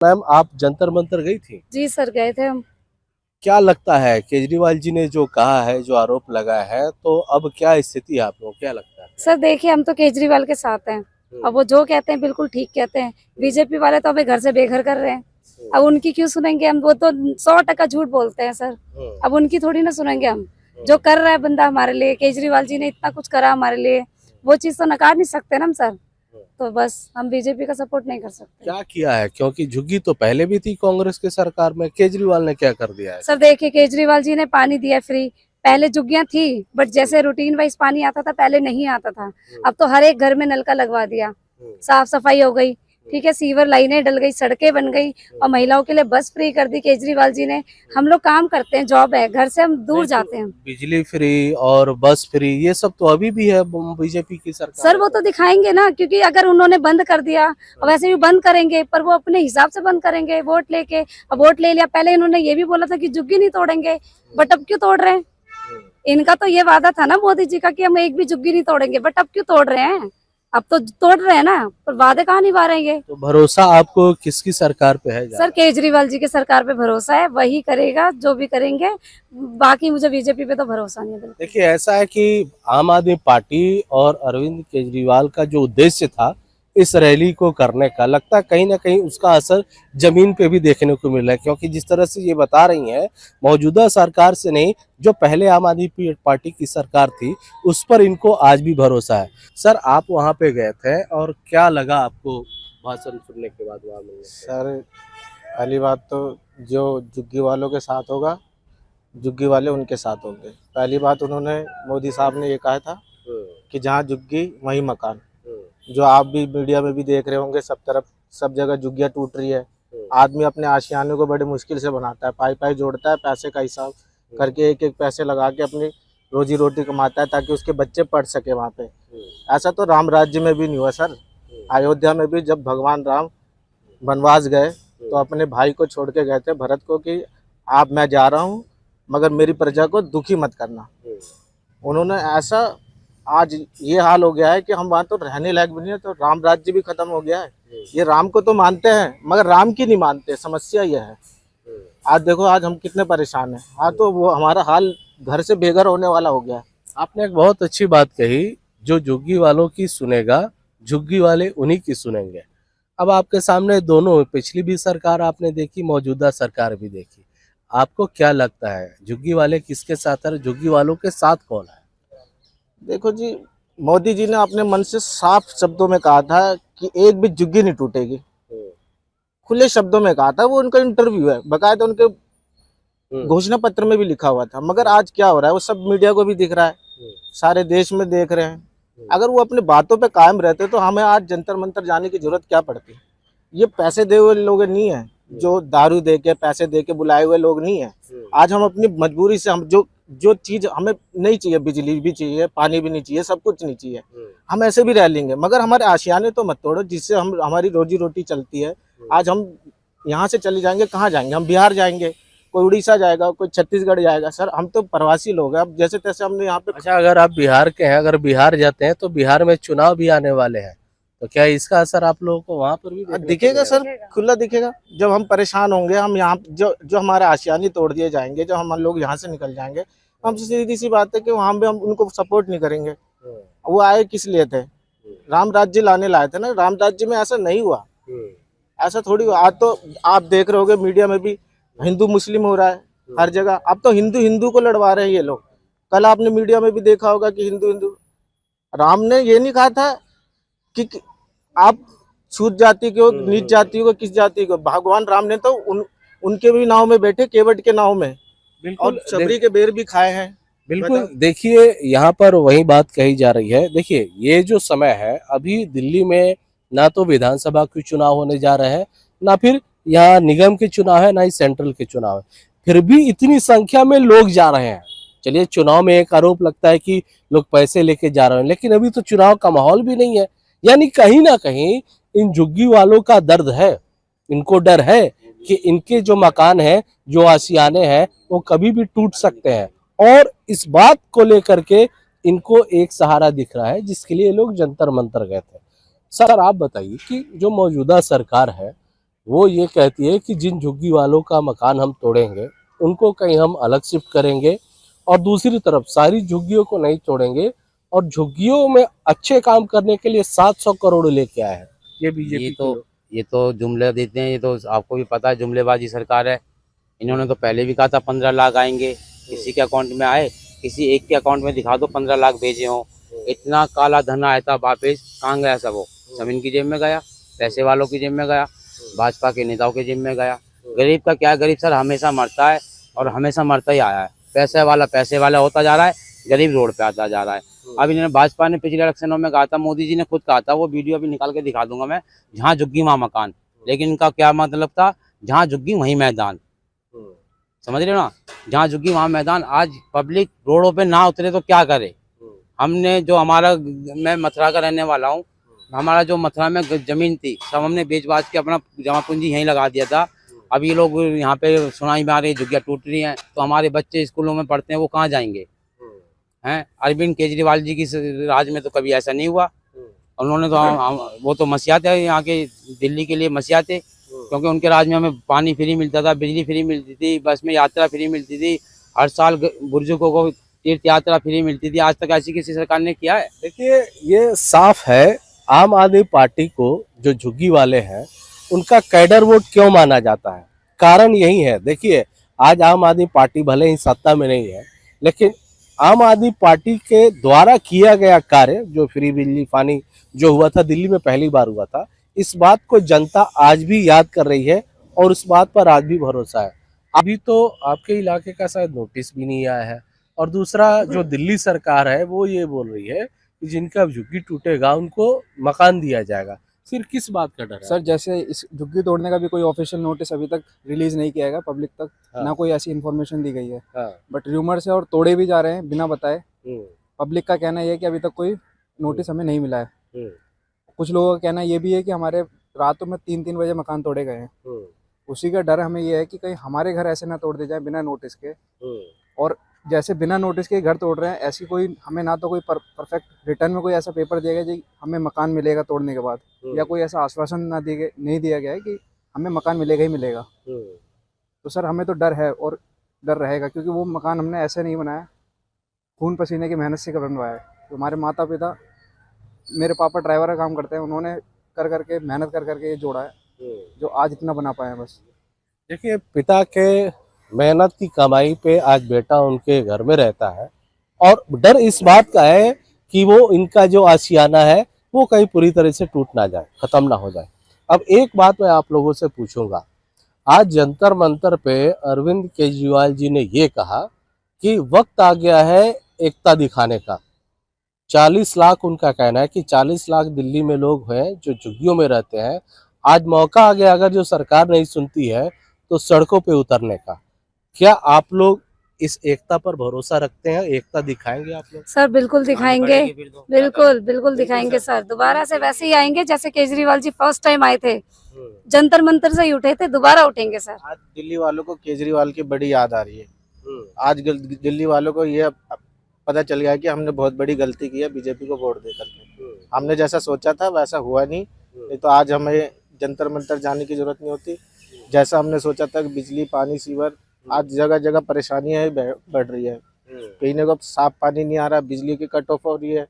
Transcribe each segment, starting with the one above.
Ma'am, आप जंतर मंतर गई थी? जी सर, गए थे हम। क्या लगता है केजरीवाल जी ने जो कहा है, जो आरोप लगाया है, तो अब क्या स्थिति है, आपको क्या लगता है? सर देखिए, हम तो केजरीवाल के साथ हैं। अब वो जो कहते हैं बिल्कुल ठीक कहते हैं। बीजेपी वाले तो हमें घर से बेघर कर रहे हैं। अब उनकी क्यों सुनेंगे हम? वो तो 100% झूठ बोलते हैं सर। अब उनकी थोड़ी ना सुनेंगे हम। जो कर रहा है बंदा हमारे लिए, केजरीवाल जी ने इतना कुछ करा हमारे लिए, वो चीज तो नकार नहीं सकते ना हम सर। तो बस हम बीजेपी का सपोर्ट नहीं कर सकते। क्या किया है? क्योंकि झुग्गी तो पहले भी थी कांग्रेस की सरकार में, केजरीवाल ने क्या कर दिया है? सर देखिए, केजरीवाल जी ने पानी दिया फ्री। पहले झुग्गियां थी, बट जैसे रूटीन वाइज पानी आता था पहले नहीं आता था। अब तो हर एक घर में नल का लगवा दिया। साफ सफाई हो गई, ठीक है, सीवर लाइनें डल गई, सड़कें बन गई, और महिलाओं के लिए बस फ्री कर दी केजरीवाल जी ने। हम लोग काम करते हैं, जॉब है, घर से हम दूर जाते हैं। बिजली फ्री और बस फ्री, ये सब तो अभी भी है बीजेपी की सरकार। सर वो तो दिखाएंगे ना, क्योंकि अगर उन्होंने बंद कर दिया, और वैसे भी बंद करेंगे, पर वो अपने हिसाब से बंद करेंगे वोट लेके। अब वोट ले लिया, पहले इन्होंने ये भी बोला था कि झुग्गी नहीं तोड़ेंगे, बट अब क्यों तोड़ रहे हैं? इनका तो ये वादा था ना मोदी जी का कि हम एक भी झुग्गी नहीं तोड़ेंगे, बट अब क्यों तोड़ रहे हैं? अब तो तोड़ रहे हैं ना, पर वादे कहाँ निभा रहे हैं ये? तो भरोसा आपको किसकी सरकार पे है सर केजरीवाल जी के सरकार पे भरोसा है, वही करेगा जो भी करेंगे। बाकी मुझे बीजेपी पे तो भरोसा नहीं है बिल्कुल। देखिए, ऐसा है कि आम आदमी पार्टी और अरविंद केजरीवाल का जो उद्देश्य था इस रैली को करने का, लगता है कहीं ना कहीं उसका असर जमीन पे भी देखने को मिल रहा है। क्योंकि जिस तरह से ये बता रही हैं, मौजूदा सरकार से नहीं, जो पहले आम आदमी पार्टी की सरकार थी उस पर इनको आज भी भरोसा है। सर, आप वहाँ पे गए थे और क्या लगा आपको भाषण सुनने के बाद वहाँ मिलने के? सर, पहली बात तो जो झुग्गी वालों के साथ होगा, झुग्गी वाले उनके साथ होंगे। पहली बात, उन्होंने मोदी साहब ने ये कहा था कि जहाँ झुग्गी वहीं मकान। जो आप भी मीडिया में भी देख रहे होंगे, सब तरफ सब जगह झुग्गियाँ टूट रही है। आदमी अपने आशियाने को बड़े मुश्किल से बनाता है, पाई पाई जोड़ता है, पैसे का हिसाब करके एक एक पैसे लगा के अपनी रोजी रोटी कमाता है ताकि उसके बच्चे पढ़ सके वहाँ पे। ऐसा तो राम राज्य में भी नहीं हुआ सर। अयोध्या में भी जब भगवान राम वनवास गए तो अपने भाई को छोड़ के गए थे, भरत को, कि आप, मैं जा रहा हूँ मगर मेरी प्रजा को दुखी मत करना। उन्होंने ऐसा, आज ये हाल हो गया है कि हम वहाँ तो रहने लायक भी नहीं है, तो राम राज्य भी खत्म हो गया है। ये राम को तो मानते हैं मगर राम की नहीं मानते, समस्या ये है। आज देखो, आज हम कितने परेशान हैं। आज तो वो हमारा हाल घर से बेघर होने वाला हो गया है। आपने एक बहुत अच्छी बात कही, जो झुग्गी वालों की सुनेगा, झुग्गी वाले उन्हीं की सुनेंगे। अब आपके सामने दोनों, पिछली भी सरकार आपने देखी, मौजूदा सरकार भी देखी। आपको क्या लगता है झुग्गी वाले किसके साथ है, झुग्गी वालों के साथ कौन है? देखो जी, मोदी जी ने अपने मन से साफ शब्दों में कहा था कि एक भी झुग्गी नहीं टूटेगी। खुले शब्दों में कहा था, वो उनका इंटरव्यू है, बकायदा उनके घोषणा पत्र में भी लिखा हुआ था। मगर आज क्या हो रहा है, वो सब मीडिया को भी दिख रहा है, सारे देश में देख रहे हैं। अगर वो अपनी बातों पे कायम रहते तो हमें आज जंतर मंतर जाने की जरूरत क्या पड़ती। ये पैसे दे हुए लोग नहीं है, जो दारू दे के पैसे दे के बुलाए हुए लोग नहीं है। आज हम अपनी मजबूरी से, हम जो जो चीज हमें नहीं चाहिए, बिजली भी चाहिए, पानी भी नहीं चाहिए, सब कुछ नहीं चाहिए, हम ऐसे भी रह लेंगे, मगर हमारे आशियाने तो मत तोड़ो जिससे हम हमारी रोजी रोटी चलती है। आज हम यहाँ से चले जाएंगे, कहाँ जाएंगे? हम बिहार जाएंगे, कोई उड़ीसा जाएगा, कोई छत्तीसगढ़ जाएगा। सर, हम तो प्रवासी लोग हैं, अब जैसे तैसे हमने यहाँ पे। अच्छा, अगर आप बिहार के हैं, अगर बिहार जाते हैं तो बिहार में चुनाव भी आने वाले हैं, तो क्या इसका असर आप लोगों को वहां पर भी देखने को दिखेगा मिलेगा? सर, खुला दिखेगा। जब हम परेशान होंगे, हम यहाँ जो जो हमारे आशियाने तोड़ दिए जाएंगे, जब हम लोग यहाँ से निकल जाएंगे, हम सीधी सी बात है कि वहाँ पे हम उनको सपोर्ट नहीं करेंगे। वो आए किस लिए थे? राम राज्य लाने लाए थे ना। राम राज्य में ऐसा नहीं हुआ, ऐसा थोड़ी हुआ। आज तो आप देख रहे होगे मीडिया में भी हिंदू मुस्लिम हो रहा है हर जगह। अब तो हिंदू हिंदू को लड़वा रहे हैं ये लोग। कल आपने मीडिया में भी देखा होगा कि हिंदू हिंदू। राम ने ये नहीं कहा था कि आप छूत जाति को, नीच जाति को, किस जाति को। भगवान राम ने तो उनके भी नाव में बैठे, केवट के नाव में, और शबरी के बेर भी खाए हैं। बिल्कुल। देखिए, यहाँ पर वही बात कही जा रही है। देखिए, ये जो समय है, अभी दिल्ली में ना तो विधानसभा के चुनाव होने जा रहे हैं, ना फिर यहाँ निगम के चुनाव है, ना ही सेंट्रल के चुनाव है, फिर भी इतनी संख्या में लोग जा रहे हैं। चलिए, चुनाव में एक आरोप लगता है कि लोग पैसे लेके जा रहे हैं, लेकिन अभी तो चुनाव का माहौल भी नहीं है। यानी कहीं ना कहीं इन झुग्गी वालों का दर्द है, इनको डर है कि इनके जो मकान है, जो आशियाने हैं, वो कभी भी टूट सकते हैं। और इस बात को लेकर के इनको एक सहारा दिख रहा है, जिसके लिए लोग जंतर मंतर गए थे। सर, आप बताइए कि जो मौजूदा सरकार है वो ये कहती है कि जिन झुग्गी वालों का मकान हम तोड़ेंगे उनको कहीं हम अलग शिफ्ट करेंगे, और दूसरी तरफ सारी झुग्गियों को नहीं तोड़ेंगे, और झुग्गियों में अच्छे काम करने के लिए 700 करोड़ लेके आए हैं ये बीजेपी ये तो जुमले देते हैं, ये तो आपको भी पता है जुमलेबाजी सरकार है। इन्होंने तो पहले भी कहा था 15 लाख आएंगे, किसी के अकाउंट में आए, किसी एक के अकाउंट में दिखा दो 15 लाख भेजे हों। इतना काला धन आया था वापिस, कहाँ गया सब? वो सब इनकी जेब में गया, पैसे वालों की जेब में गया, भाजपा के नेताओं की जेब में गया। गरीब का क्या? गरीब सर हमेशा मरता है और हमेशा मरता ही आया है। पैसे वाला होता जा रहा है, गरीब रोड पे आता जा रहा है। अब इन्होंने भाजपा ने पिछले इलेक्शनों में कहा था, मोदी जी ने खुद कहा था, वो वीडियो भी निकाल के दिखा दूंगा मैं, जहाँ झुग्गी वहाँ मकान। लेकिन इनका क्या मतलब था? जहाँ झुग्गी वहीं मैदान। समझ रहे हो ना? जहाँ झुग्गी वहाँ मैदान। आज पब्लिक रोडों पे ना उतरे तो क्या करे? हमने जो मैं मथुरा का रहने वाला हूँ, हमारा जो मथुरा में जमीन थी सब हमने बेच बाच के अपना जमा पूंजी यहीं लगा दिया था। अब ये लोग यहाँ पे सुनाई में आ रही झुग्गियाँ टूट रही हैं, तो हमारे बच्चे स्कूलों में पढ़ते हैं, वो कहाँ जाएंगे? हैं? अरविंद केजरीवाल जी की राज में तो कभी ऐसा नहीं हुआ। उन्होंने तो वो तो मसीहा थे, यहाँ के दिल्ली के लिए मसीहा थे, क्योंकि उनके राज में हमें पानी फ्री मिलता था, बिजली फ्री मिलती थी, बस में यात्रा फ्री मिलती थी, हर साल बुजुर्गों को तीर्थ यात्रा फ्री मिलती थी। आज तक ऐसी किसी सरकार ने किया है? देखिए ये साफ है, आम आदमी पार्टी को जो झुग्गी वाले हैं उनका कैडर वोट क्यों माना जाता है? कारण यही है। देखिए आज आम आदमी पार्टी भले ही सत्ता में नहीं है, लेकिन आम आदमी पार्टी के द्वारा किया गया कार्य, जो फ्री बिजली पानी जो हुआ था दिल्ली में पहली बार हुआ था, इस बात को जनता आज भी याद कर रही है और उस बात पर आज भी भरोसा है। अभी तो आपके इलाके का शायद नोटिस भी नहीं आया है, और दूसरा जो दिल्ली सरकार है वो ये बोल रही है कि जिनका झुग्गी टूटेगा उनको मकान दिया जाएगा। फिर किस बात का डर है? सर जैसे इस झुग्गी तोड़ने का भी कोई ऑफिशियल नोटिस अभी तक रिलीज नहीं किया गया पब्लिक तक। हाँ। ना कोई ऐसी इन्फॉर्मेशन दी गई है। हाँ। बट र्यूमर्स है और तोड़े भी जा रहे हैं बिना बताए। हम्म, पब्लिक का कहना ये है कि अभी तक कोई नोटिस हमें नहीं मिला है। हम्म, कुछ लोगों का कहना ये भी है कि हमारे रातों में 3-3 बजे मकान तोड़े गए हैं। हम्म, उसी का डर हमें ये है कि कहीं हमारे घर ऐसे ना तोड़ दिए जाए बिना नोटिस के। हम्म, और जैसे बिना नोटिस के घर तोड़ रहे हैं, ऐसी कोई हमें ना तो कोई परफेक्ट रिटर्न में कोई ऐसा पेपर दिया गया जी हमें मकान मिलेगा तोड़ने के बाद, या कोई ऐसा आश्वासन नहीं दिया गया है कि हमें मकान मिलेगा ही मिलेगा। तो सर हमें तो डर है और डर रहेगा, क्योंकि वो मकान हमने ऐसे नहीं बनाया, खून पसीने की मेहनत से बनवाया है। तो हमारे माता पिता, मेरे पापा ड्राइवर का काम करते हैं, उन्होंने मेहनत कर करके ये जोड़ा है, जो आज इतना बना पाए हैं। बस देखिए पिता के मेहनत की कमाई पे आज बेटा उनके घर में रहता है, और डर इस बात का है कि वो इनका जो आशियाना है वो कहीं पूरी तरह से टूट ना जाए, खत्म ना हो जाए। अब एक बात मैं आप लोगों से पूछूंगा, आज जंतर मंतर पे अरविंद केजरीवाल जी ने ये कहा कि वक्त आ गया है एकता दिखाने का। 40 लाख उनका कहना है कि 40 लाख दिल्ली में लोग हैं जो झुग्गियों में रहते हैं। आज मौका आ गया, अगर जो सरकार नहीं सुनती है तो सड़कों पे उतरने का। क्या आप लोग इस एकता पर भरोसा रखते हैं? एकता दिखाएंगे आप लोग? सर बिल्कुल दिखाएंगे, बिल्कुल दिखाएंगे सर। दोबारा से वैसे ही आएंगे जैसे केजरीवाल जी फर्स्ट टाइम आए थे, जंतर मंतर से ही उठे थे, दोबारा उठेंगे सर। आज दिल्ली वालों को केजरीवाल की बड़ी याद आ रही है। आज दिल्ली वालों को ये पता चल गया कि हमने बहुत बड़ी गलती की है बीजेपी को वोट दे करके। हमने जैसा सोचा था वैसा हुआ नहीं तो आज हमें जंतर मंतर जाने की जरूरत नहीं होती। जैसा हमने सोचा था कि बिजली पानी सीवर, आज जगह जगह परेशानियां बढ़ रही है। कहीं ना कहीं साफ पानी नहीं आ रहा, बिजली की कट ऑफ हो रही है,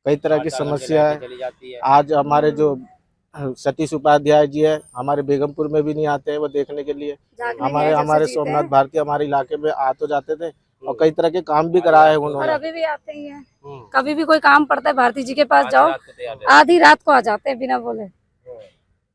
कई तरह की समस्या है। आज हमारे जो सतीश उपाध्याय जी है हमारे बेगमपुर में भी नहीं आते हैं वो देखने के लिए। हमारे सोमनाथ भारती हमारे इलाके में आ तो जाते थे और कई तरह के काम भी कराए और उन्होंने। अभी भी आते ही हैं। कभी भी कोई काम पड़ता है भारती जी के पास जाओ, आधी रात को आ जाते हैं बिना बोले।